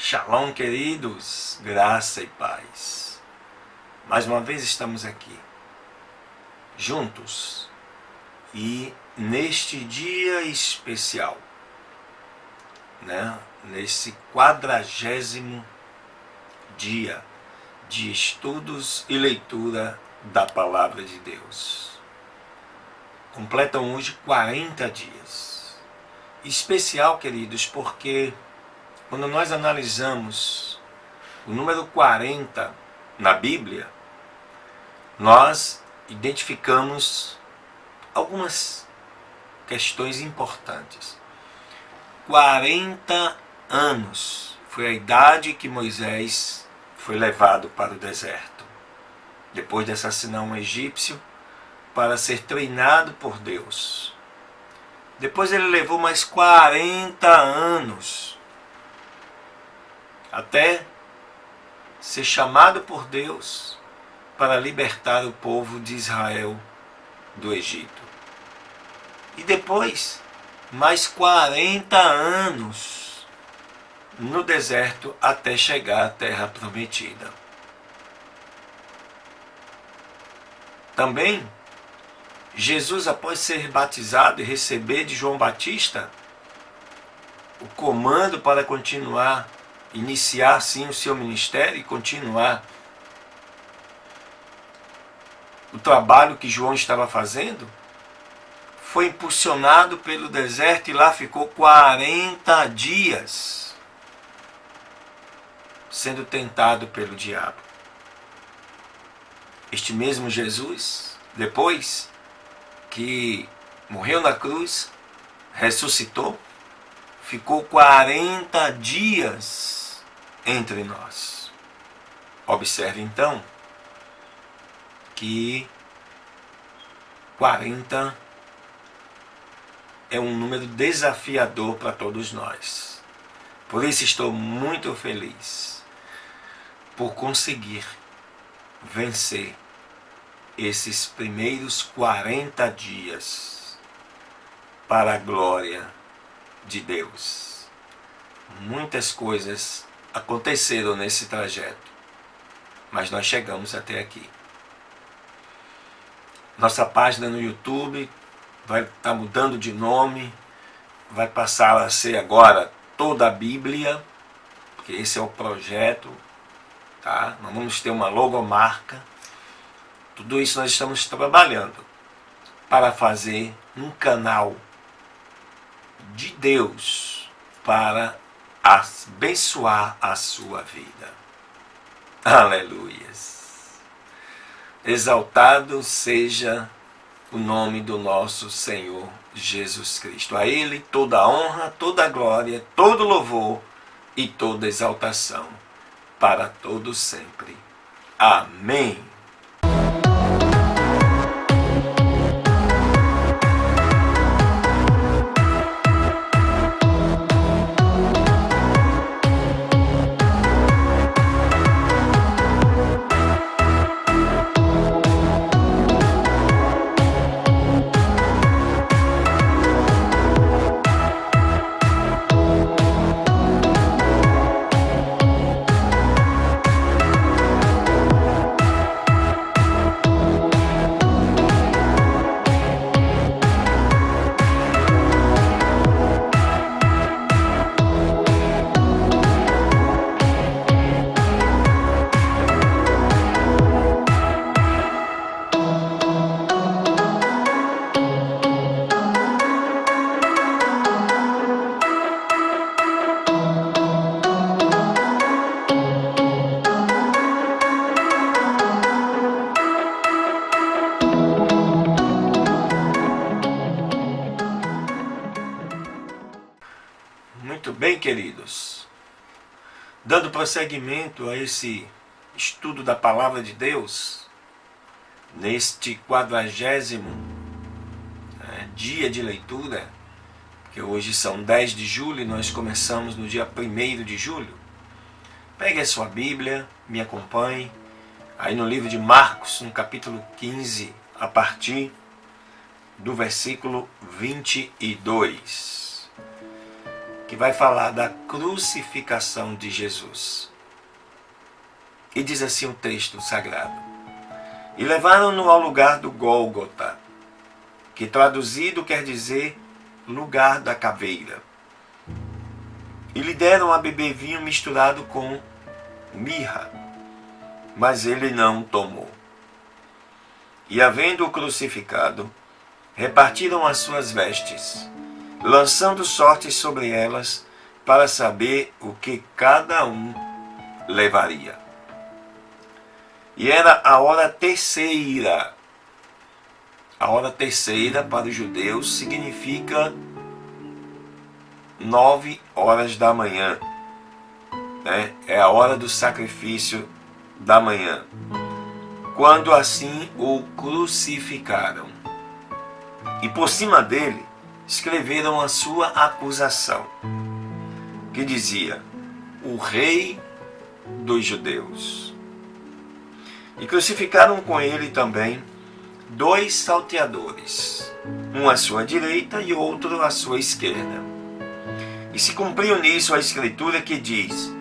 Shalom, queridos, graça e paz. Mais uma vez estamos aqui, juntos, e neste dia especial, nesse 40º dia de estudos e leitura da Palavra de Deus. Completam hoje 40 dias. Especial, queridos, porque quando nós analisamos o número 40 na Bíblia, nós identificamos algumas questões importantes. 40 anos foi a idade que Moisés foi levado para o deserto, depois de assassinar um egípcio, para ser treinado por Deus. Depois ele levou mais 40 anos até ser chamado por Deus para libertar o povo de Israel do Egito. E depois, mais 40 anos no deserto até chegar à terra prometida. Também, Jesus, após ser batizado e receber de João Batista o comando para continuar, iniciar sim o seu ministério e continuar o trabalho que João estava fazendo, foi impulsionado pelo deserto e lá ficou 40 dias sendo tentado pelo diabo. Este mesmo Jesus, depois que morreu na cruz, ressuscitou, ficou 40 dias entre nós. Observe então que 40 é um número desafiador para todos nós. Por isso estou muito feliz por conseguir vencer esses primeiros 40 dias para a glória de Deus. Muitas coisas aconteceram nesse trajeto, mas nós chegamos até aqui. Nossa página no YouTube vai estar mudando de nome, vai passar a ser agora Toda a Bíblia, porque esse é o projeto, tá? Nós vamos ter uma logomarca. Tudo isso nós estamos trabalhando para fazer um canal de Deus para abençoar a sua vida. Aleluias! Exaltado seja o nome do nosso Senhor Jesus Cristo. A Ele toda a honra, toda a glória, todo louvor e toda exaltação para todos sempre. Amém. Muito bem, queridos. Dando prosseguimento a esse estudo da Palavra de Deus, neste 40º dia de leitura, que hoje são 10 de julho e nós começamos no dia 1º de julho. Pegue a sua Bíblia, me acompanhe, aí no livro de Marcos, no capítulo 15, a partir do versículo 22. que vai falar da crucificação de Jesus. E diz assim o texto sagrado: e levaram-no ao lugar do Gólgota, que traduzido quer dizer lugar da caveira. E lhe deram a beber vinho misturado com mirra, mas ele não tomou. E havendo-o crucificado, repartiram as suas vestes, lançando sortes sobre elas, para saber o que cada um levaria. E era a hora terceira. A hora terceira para os judeus significa 9 horas da manhã. É a hora do sacrifício da manhã. Quando assim o crucificaram. E por cima dele escreveram a sua acusação, que dizia: o rei dos judeus. E crucificaram com ele também 2 salteadores, um à sua direita e outro à sua esquerda. E se cumpriu nisso a escritura que diz: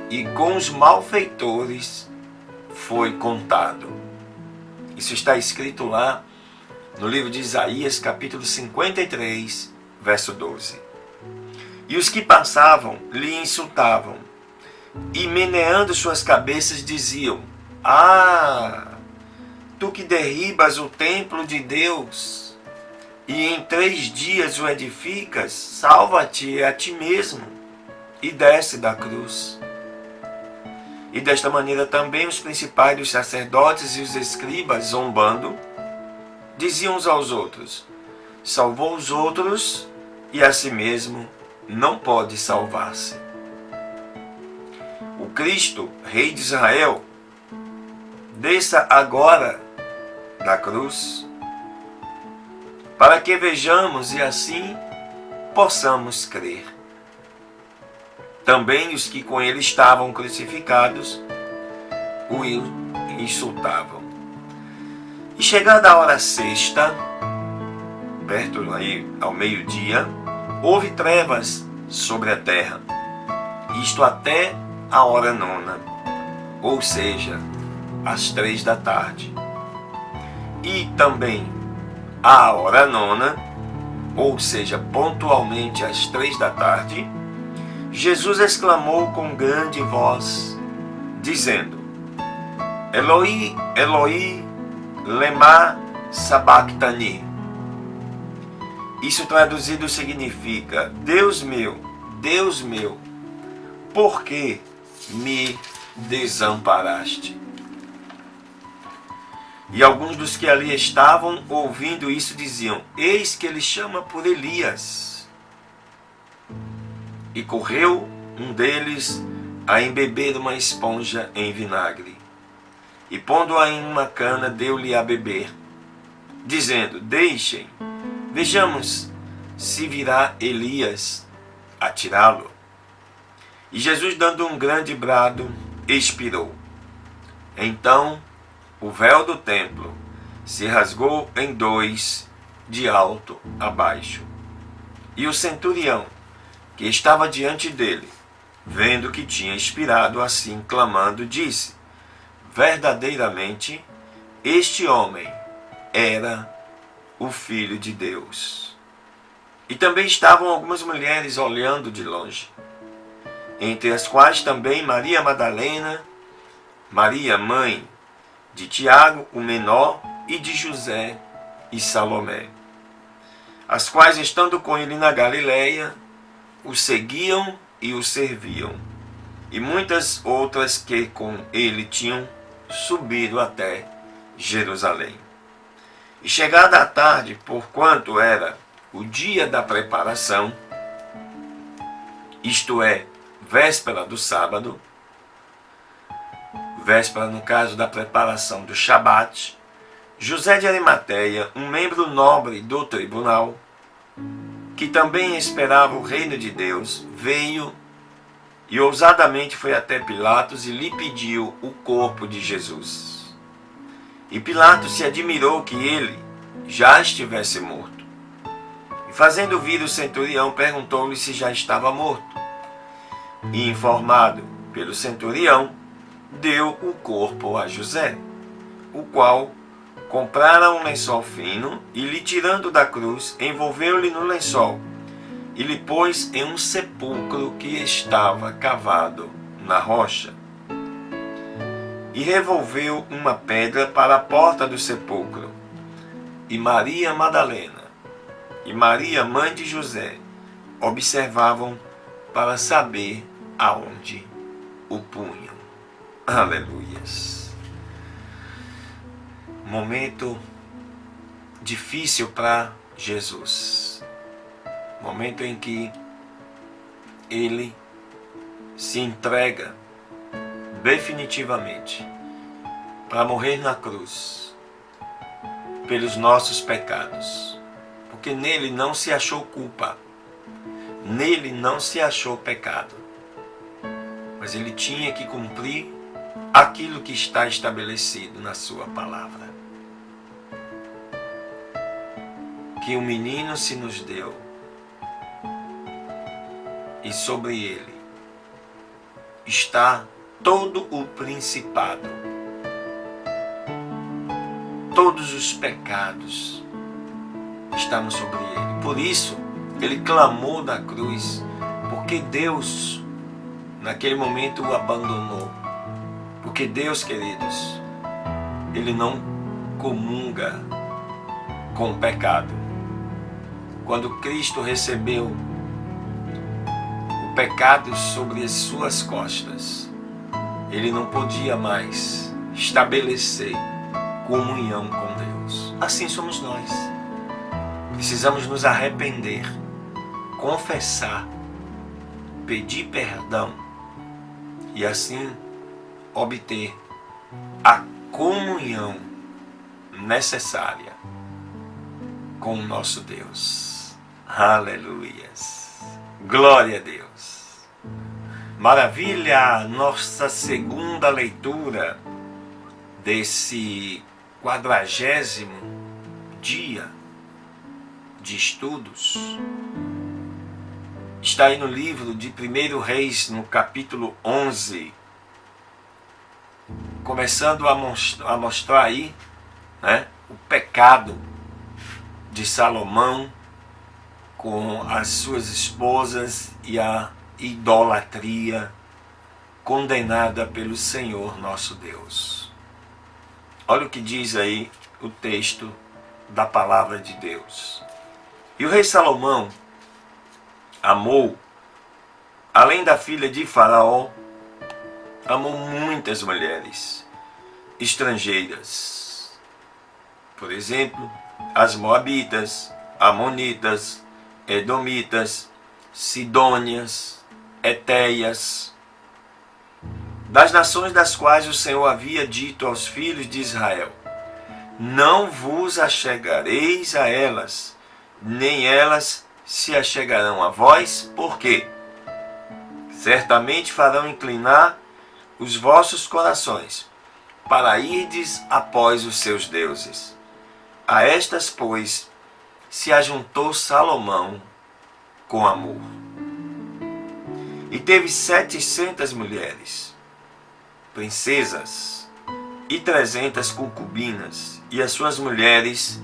e com os malfeitores foi contado. Isso está escrito lá no livro de Isaías, capítulo 53, verso 12. E os que passavam lhe insultavam, e meneando suas cabeças diziam: ah, tu que derribas o templo de Deus, e em 3 dias o edificas, salva-te a ti mesmo, e desce da cruz. E desta maneira também os principais dos sacerdotes e os escribas, zombando, diziam uns aos outros: salvou os outros, e a si mesmo não pode salvar-se. O Cristo, Rei de Israel, desça agora da cruz, para que vejamos e assim possamos crer. Também os que com ele estavam crucificados o insultavam. E chegada a hora sexta, perto aí ao meio-dia, houve trevas sobre a terra, isto até a hora 9, ou seja, às 3 da tarde. E também à hora 9, ou seja, pontualmente às 3 da tarde, Jesus exclamou com grande voz, dizendo: Eloi, Eloi, lema sabachthani. Isso traduzido significa: Deus meu, por que me desamparaste? E alguns dos que ali estavam, ouvindo isso, diziam: eis que ele chama por Elias. E correu um deles a embeber uma esponja em vinagre, e pondo-a em uma cana, deu-lhe a beber, dizendo: deixem, vejamos se virá Elias a tirá-lo. E Jesus, dando um grande brado, expirou. Então o véu do templo se rasgou em 2, de alto a baixo. E o centurião, que estava diante dele, vendo que tinha expirado, assim clamando, disse: verdadeiramente, este homem era o Filho de Deus. E também estavam algumas mulheres olhando de longe, entre as quais também Maria Madalena, Maria, mãe de Tiago, o menor, e de José e Salomé, as quais, estando com ele na Galileia, o seguiam e o serviam, e muitas outras que com ele tinham subido até Jerusalém. E chegada a tarde, porquanto era o dia da preparação, isto é, véspera do sábado, véspera no caso da preparação do Shabat, José de Arimateia, um membro nobre do tribunal, que também esperava o reino de Deus, veio e ousadamente foi até Pilatos e lhe pediu o corpo de Jesus. E Pilatos se admirou que ele já estivesse morto. E fazendo vir o centurião, perguntou-lhe se já estava morto. E informado pelo centurião, deu o corpo a José, o qual comprara um lençol fino e, lhe tirando da cruz, envolveu-lhe no lençol e lhe pôs em um sepulcro que estava cavado na rocha. E revolveu uma pedra para a porta do sepulcro. E Maria Madalena e Maria, mãe de José, observavam para saber aonde o punham. Aleluias. Momento difícil para Jesus. Momento em que ele se entrega definitivamente para morrer na cruz pelos nossos pecados, porque nele não se achou culpa, nele não se achou pecado, mas ele tinha que cumprir aquilo que está estabelecido na sua palavra. Que um menino se nos deu, e sobre ele está todo o principado, todos os pecados estavam sobre ele. Por isso, ele clamou da cruz, porque Deus, naquele momento, o abandonou. Porque Deus, queridos, ele não comunga com o pecado. Quando Cristo recebeu o pecado sobre as suas costas, ele não podia mais estabelecer comunhão com Deus. Assim somos nós. Precisamos nos arrepender, confessar, pedir perdão e assim obter a comunhão necessária com o nosso Deus. Aleluias. Glória a Deus. Maravilha, nossa segunda leitura desse 40º dia de estudos está aí no livro de 1 Reis, no capítulo 11, começando a mostrar aí, né, o pecado de Salomão com as suas esposas e a idolatria condenada pelo Senhor nosso Deus. Olha o que diz aí o texto da palavra de Deus. E o rei Salomão amou, além da filha de Faraó, amou muitas mulheres estrangeiras. Por exemplo, as moabitas, amonitas, edomitas, sidônias, etéias, das nações das quais o Senhor havia dito aos filhos de Israel: não vos achegareis a elas, nem elas se achegarão a vós, porque certamente farão inclinar os vossos corações para irdes após os seus deuses. A estas, pois, se ajuntou Salomão com amor. E teve 700 mulheres, princesas, e 300 concubinas, e as suas mulheres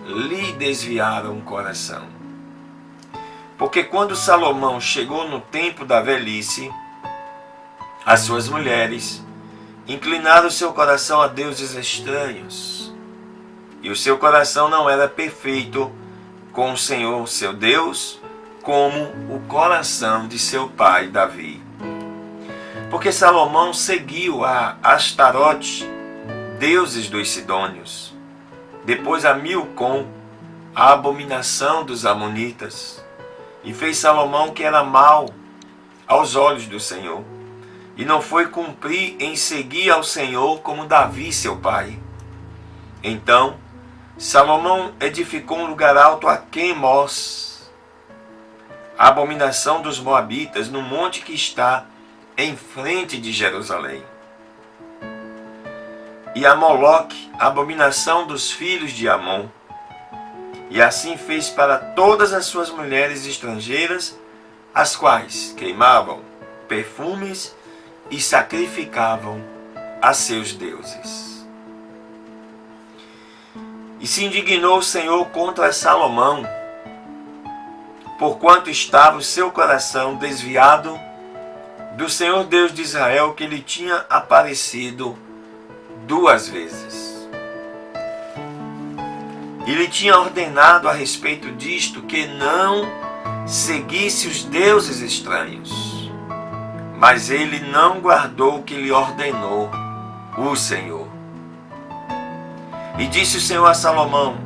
lhe desviaram o coração. Porque quando Salomão chegou no tempo da velhice, as suas mulheres inclinaram seu coração a deuses estranhos, e o seu coração não era perfeito com o Senhor seu Deus, como o coração de seu pai Davi. Porque Salomão seguiu a Astarote, deuses dos sidônios, depois a Milcom, a abominação dos amonitas, e fez Salomão que era mau aos olhos do Senhor, e não foi cumprir em seguir ao Senhor como Davi seu pai. Então Salomão edificou um lugar alto a Quemos, a abominação dos moabitas, no monte que está em frente de Jerusalém, e a Moloque, a abominação dos filhos de Amon. E assim fez para todas as suas mulheres estrangeiras, as quais queimavam perfumes e sacrificavam a seus deuses. E se indignou o Senhor contra Salomão, porquanto estava o seu coração desviado do Senhor Deus de Israel, que lhe tinha aparecido 2 vezes. E lhe tinha ordenado a respeito disto que não seguisse os deuses estranhos. Mas ele não guardou o que lhe ordenou o Senhor. E disse o Senhor a Salomão: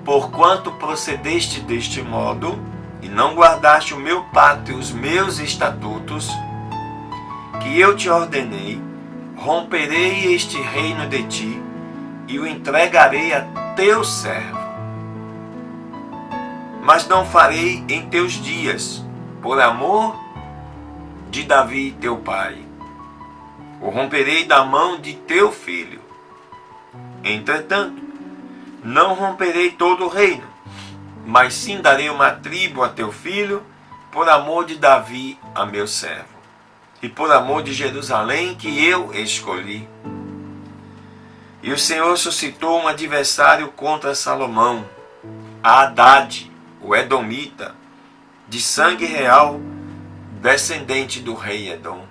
porquanto procedeste deste modo, e não guardaste o meu pacto e os meus estatutos, que eu te ordenei, romperei este reino de ti, e o entregarei a teu servo. Mas não farei em teus dias, por amor de Davi teu pai. O romperei da mão de teu filho. Entretanto, não romperei todo o reino, mas sim darei uma tribo a teu filho, por amor de Davi, a meu servo, e por amor de Jerusalém, que eu escolhi. E o Senhor suscitou um adversário contra Salomão, a Hadade, o Edomita, de sangue real, descendente do rei Edom.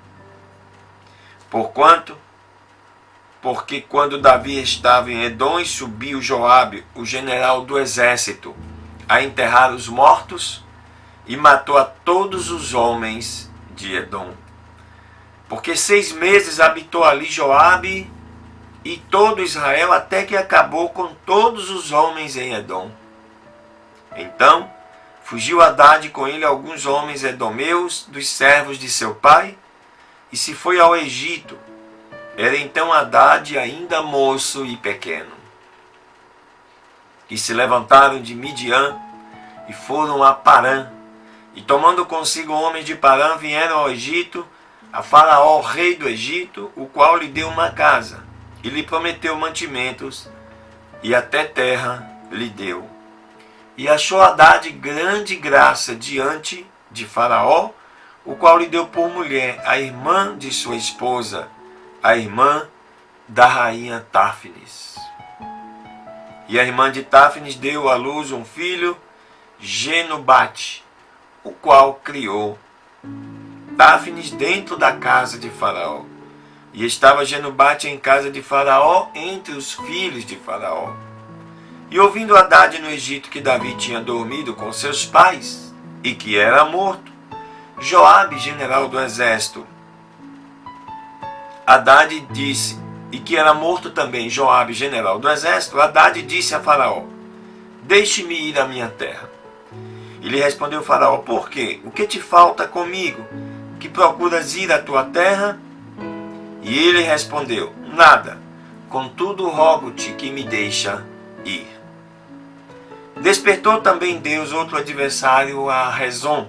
Porque quando Davi estava em Edom, e subiu Joabe, o general do exército, a enterrar os mortos, e matou a todos os homens de Edom. Porque 6 meses habitou ali Joabe e todo Israel, até que acabou com todos os homens em Edom. Então fugiu Hadade com ele alguns homens edomeus dos servos de seu pai, e se foi ao Egito. Era então Hadade ainda moço e pequeno. E se levantaram de Midian e foram a Parã, e tomando consigo homens de Parã, vieram ao Egito, a Faraó, rei do Egito, o qual lhe deu uma casa, e lhe prometeu mantimentos, e até terra lhe deu. E achou Hadade grande graça diante de Faraó, o qual lhe deu por mulher a irmã de sua esposa, a irmã da rainha Táfnis. E a irmã de Táfnis deu à luz um filho, Genubate, o qual criou Táfnis dentro da casa de Faraó. E estava Genubate em casa de Faraó, entre os filhos de Faraó. E ouvindo Hadade no Egito que Davi tinha dormido com seus pais, e que era morto, Joabe, general do exército, Hadade disse, e que era morto também Joabe, general do exército, Hadade disse a Faraó: deixe-me ir à minha terra. E lhe respondeu Faraó: por quê? O que te falta comigo, que procuras ir à tua terra? E ele respondeu: nada, contudo rogo-te que me deixa ir. Despertou também Deus outro adversário, a Rezon,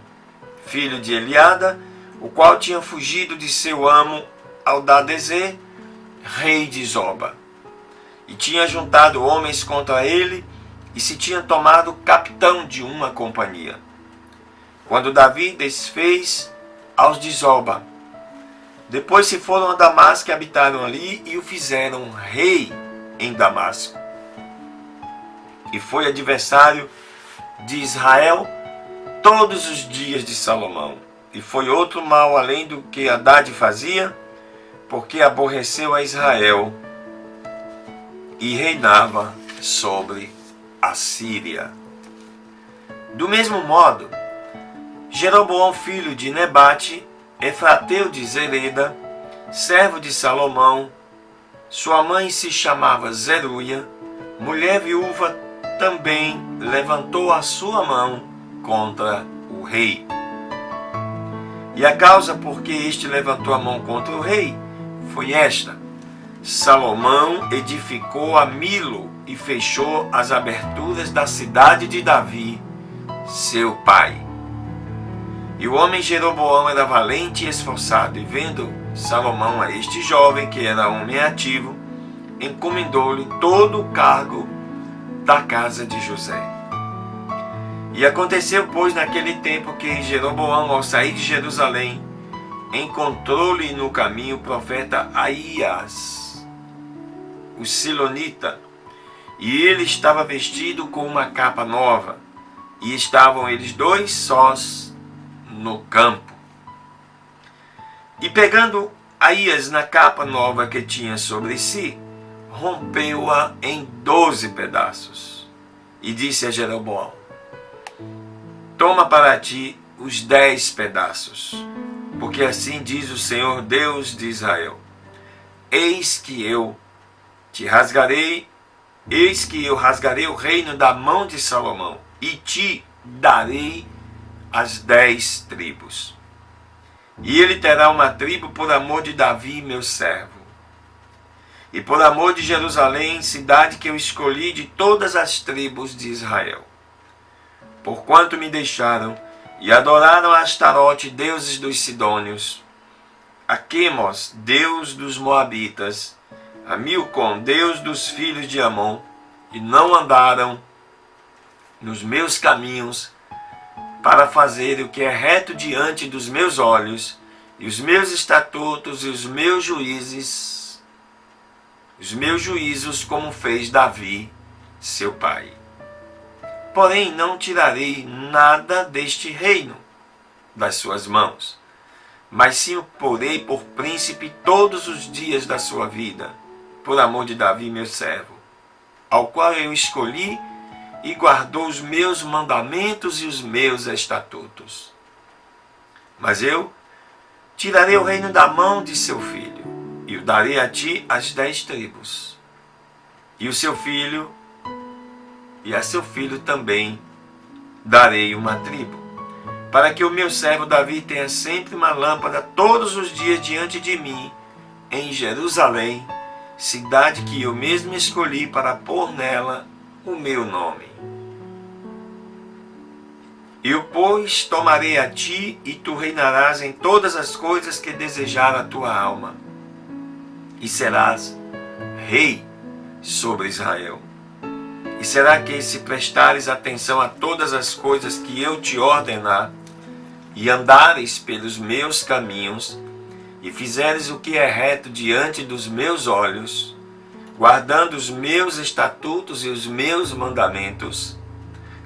filho de Eliada, o qual tinha fugido de seu amo Aldadezer, rei de Zoba, e tinha juntado homens contra ele, e se tinha tomado capitão de uma companhia. Quando Davi desfez aos de Zoba, depois se foram a Damasco e habitaram ali, e o fizeram rei em Damasco. E foi adversário de Israel todos os dias de Salomão. E foi outro mal além do que Hadade fazia, porque aborreceu a Israel e reinava sobre a Síria. Do mesmo modo, Jeroboão, filho de Nebate, efrateu de Zereda, servo de Salomão, sua mãe se chamava Zeruia, mulher viúva, também levantou a sua mão contra o rei. E a causa por que este levantou a mão contra o rei foi esta: Salomão edificou a Milo e fechou as aberturas da cidade de Davi, seu pai. E o homem Jeroboão era valente e esforçado, e vendo Salomão a este jovem, que era homem ativo, encomendou-lhe todo o cargo da casa de José. E aconteceu, pois, naquele tempo que Jeroboão, ao sair de Jerusalém, encontrou-lhe no caminho o profeta Aías, o silonita, e ele estava vestido com uma capa nova, e estavam eles dois sós no campo. E pegando Aías na capa nova que tinha sobre si, rompeu-a em 12 pedaços, e disse a Jeroboão: toma para ti os 10 pedaços, porque assim diz o Senhor Deus de Israel: eis que eu rasgarei o reino da mão de Salomão, e te darei as 10 tribos. E ele terá uma tribo por amor de Davi, meu servo, e por amor de Jerusalém, cidade que eu escolhi de todas as tribos de Israel. Porquanto me deixaram e adoraram a Astarote, deuses dos Sidônios, a Quemos, deus dos Moabitas, a Milcom, deus dos filhos de Amon, e não andaram nos meus caminhos, para fazer o que é reto diante dos meus olhos, e os meus estatutos e os meus juízos, como fez Davi, seu pai. Porém, não tirarei nada deste reino das suas mãos, mas sim o porei por príncipe todos os dias da sua vida, por amor de Davi, meu servo, ao qual eu escolhi e guardou os meus mandamentos e os meus estatutos. Mas eu tirarei o reino da mão de seu filho, e o darei a ti as 10 tribos. E a seu filho também darei uma tribo, para que o meu servo Davi tenha sempre uma lâmpada todos os dias diante de mim, em Jerusalém, cidade que eu mesmo escolhi para pôr nela o meu nome. Eu, pois, tomarei a ti, e tu reinarás em todas as coisas que desejar a tua alma, e serás rei sobre Israel. E será que, se prestares atenção a todas as coisas que eu te ordenar, e andares pelos meus caminhos, e fizeres o que é reto diante dos meus olhos, guardando os meus estatutos e os meus mandamentos,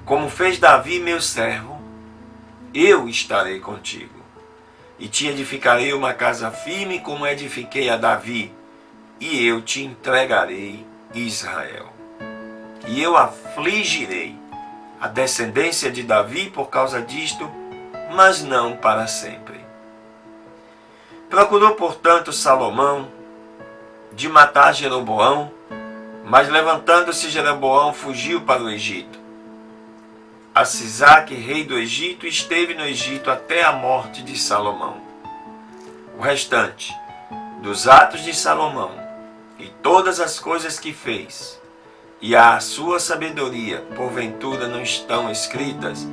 como fez Davi meu servo, eu estarei contigo, e te edificarei uma casa firme como edifiquei a Davi, e eu te entregarei Israel. E eu afligirei a descendência de Davi por causa disto, mas não para sempre. Procurou, portanto, Salomão de matar Jeroboão, mas levantando-se Jeroboão fugiu para o Egito. A Sisaque, rei do Egito, esteve no Egito até a morte de Salomão. O restante dos atos de Salomão e todas as coisas que fez, e a sua sabedoria, porventura não estão escritas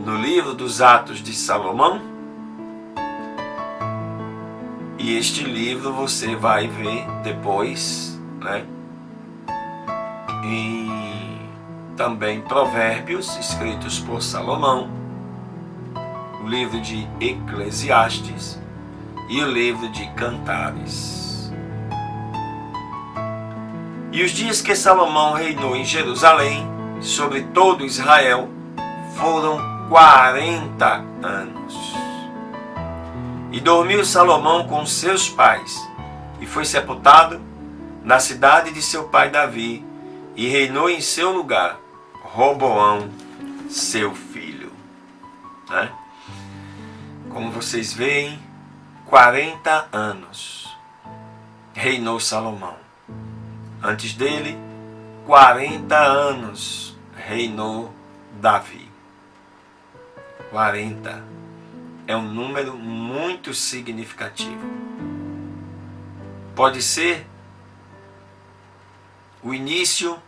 no livro dos Atos de Salomão? E este livro você vai ver depois, em também Provérbios, escritos por Salomão, o livro de Eclesiastes e o livro de Cantares. E os dias que Salomão reinou em Jerusalém, sobre todo Israel, foram 40 anos. E dormiu Salomão com seus pais, e foi sepultado na cidade de seu pai Davi, e reinou em seu lugar Roboão, seu filho. Como vocês veem, 40 anos reinou Salomão. Antes dele, 40 anos reinou Davi. 40 é um número muito significativo. Pode ser o início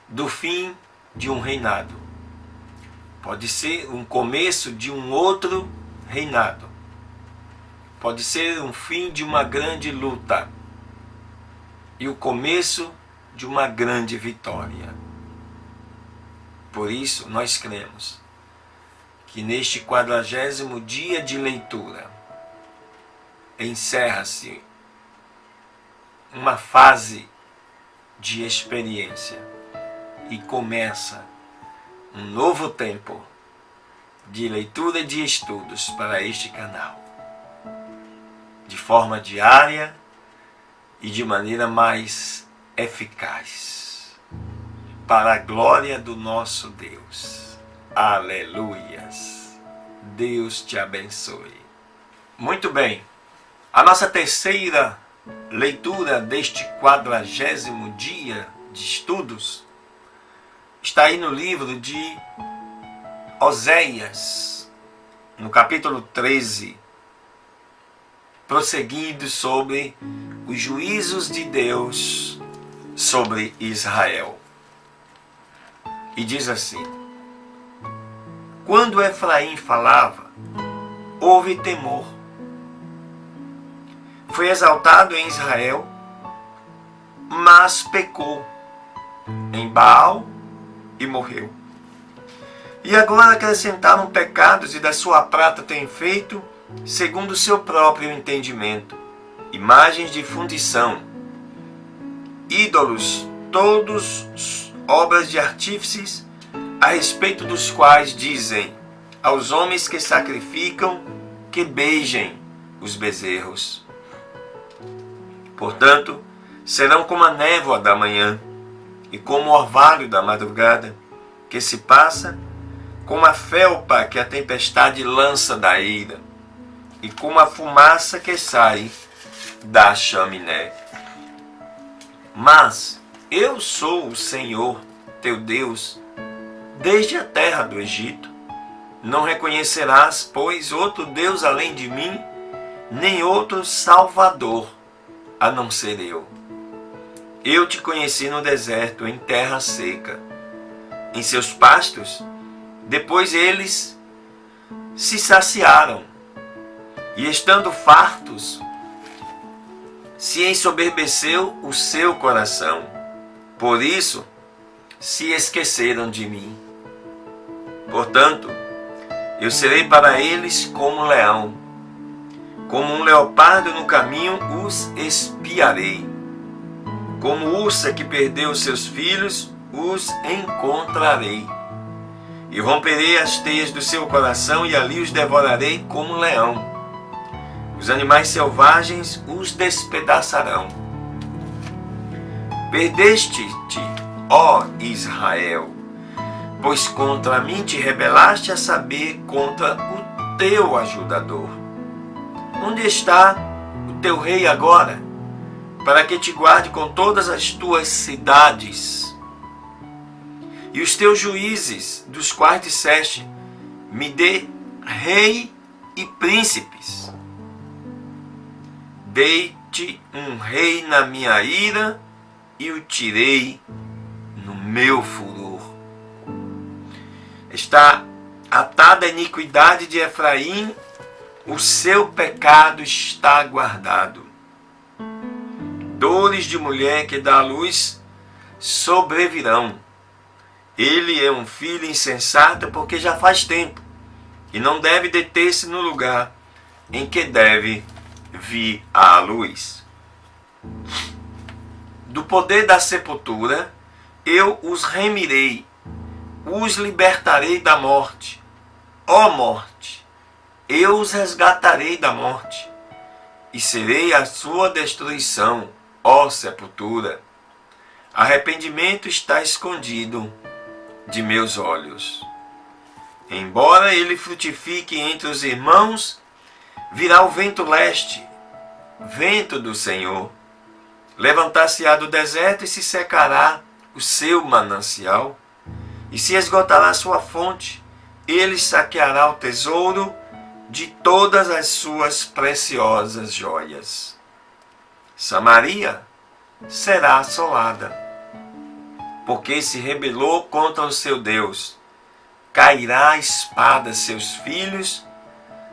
do fim de um reinado. Pode ser um começo de um outro reinado. Pode ser um fim de uma grande luta e o começo de uma grande vitória. Por isso, nós cremos que neste 40º dia de leitura, encerra-se uma fase de experiência e começa um novo tempo de leitura e de estudos para este canal, de forma diária e de maneira mais eficaz, para a glória do nosso Deus. Aleluias! Deus te abençoe. Muito bem, a nossa terceira leitura deste 40º dia de estudos está aí no livro de Oséias, no capítulo 13, prosseguindo sobre os juízos de Deus sobre Israel. E diz assim: quando Efraim falava, houve temor. Foi exaltado em Israel, mas pecou em Baal e morreu. E agora acrescentaram pecados e da sua prata têm feito, segundo o seu próprio entendimento, imagens de fundição, ídolos, todos obras de artífices, a respeito dos quais dizem aos homens que sacrificam que beijem os bezerros. Portanto, serão como a névoa da manhã e como o orvalho da madrugada, que se passa, como a felpa que a tempestade lança da eira, e como a fumaça que sai da chaminé. Mas eu sou o Senhor, teu Deus, desde a terra do Egito. Não reconhecerás, pois, outro Deus além de mim, nem outro Salvador, a não ser eu. Eu te conheci no deserto, em terra seca, em seus pastos. Depois eles se saciaram, e estando fartos, se ensoberbeceu o seu coração. Por isso se esqueceram de mim. Portanto, eu serei para eles como um leão, como um leopardo no caminho os espiarei. Como ursa que perdeu seus filhos, os encontrarei. E romperei as teias do seu coração, e ali os devorarei como um leão. Os animais selvagens os despedaçarão. Perdeste-te, ó Israel, pois contra mim te rebelaste, a saber, contra o teu ajudador. Onde está o teu rei agora, para que te guarde com todas as tuas cidades? E os teus juízes, dos quais disseste, me dê rei e príncipes. Dei-te um rei na minha ira, e o tirei no meu furor. Está atada a iniquidade de Efraim, o seu pecado está guardado. Dores de mulher que dá à luz sobrevirão. Ele é um filho insensato, porque já faz tempo, e não deve deter-se no lugar em que deve vir à luz. Do poder da sepultura eu os remirei, os libertarei da morte. Ó morte, eu os resgatarei da morte, e serei a sua destruição, ó sepultura. Arrependimento está escondido de meus olhos. Embora ele frutifique entre os irmãos, virá o vento leste, vento do Senhor. Levantar-se-á do deserto e se secará o seu manancial, e se esgotará sua fonte. Ele saqueará o tesouro de todas as suas preciosas joias. Samaria será assolada, porque se rebelou contra o seu Deus. Cairá a espada, seus filhos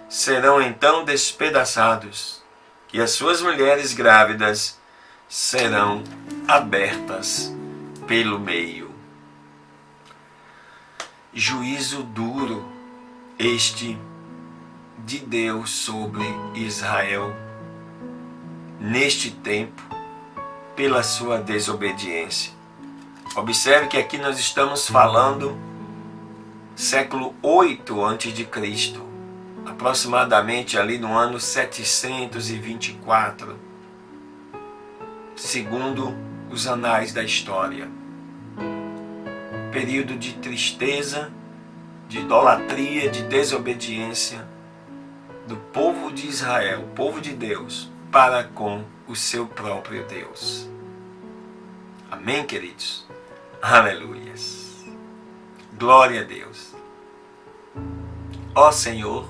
serão então despedaçados, e as suas mulheres grávidas serão abertas pelo meio. Juízo duro este de Deus sobre Israel. neste tempo pela sua desobediência. Observe que aqui nós estamos falando século 8 a.C., aproximadamente ali no ano 724, segundo os anais da história. Período de tristeza, de idolatria, de desobediência do povo de Israel, o povo de Deus, para com o seu próprio Deus. Amém, queridos? Aleluias. Glória a Deus. Ó Senhor,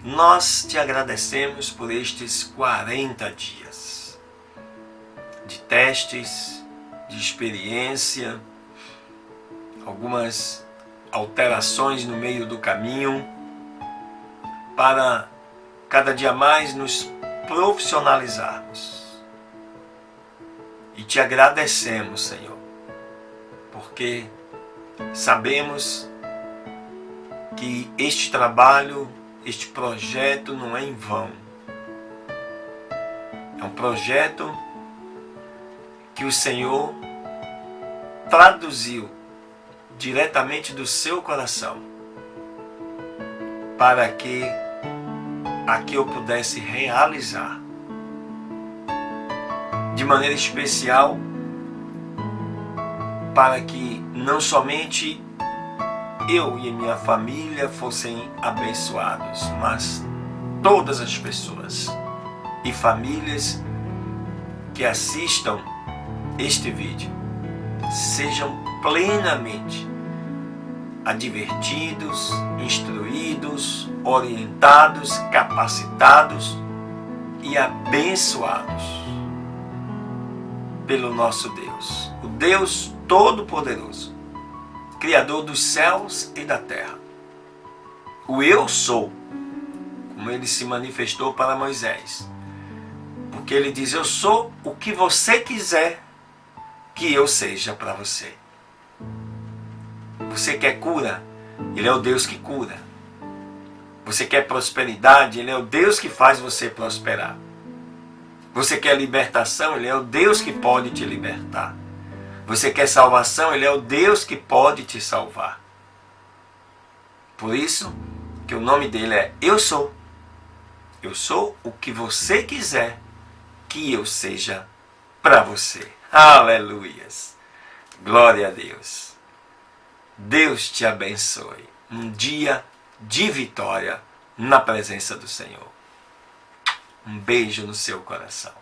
nós te agradecemos por estes 40 dias de testes, de experiência, algumas alterações no meio do caminho, para cada dia mais nos profissionalizarmos. E te agradecemos, Senhor, porque sabemos que este trabalho, este projeto não é em vão. É um projeto que o Senhor traduziu diretamente do seu coração, para que aqui eu pudesse realizar de maneira especial, para que não somente eu e minha família fossem abençoados, mas todas as pessoas e famílias que assistam este vídeo sejam plenamente advertidos, instruídos, orientados, capacitados e abençoados pelo nosso Deus, o Deus Todo-Poderoso, Criador dos céus e da terra. O Eu Sou, como ele se manifestou para Moisés, porque ele diz: eu sou o que você quiser que eu seja para você. Você quer cura? Ele é o Deus que cura. Você quer prosperidade? Ele é o Deus que faz você prosperar. Você quer libertação? Ele é o Deus que pode te libertar. Você quer salvação? Ele é o Deus que pode te salvar. Por isso que o nome dele é Eu Sou. Eu sou o que você quiser que eu seja para você. Aleluias. Glória a Deus. Deus te abençoe. Um dia de vitória na presença do Senhor. Um beijo no seu coração.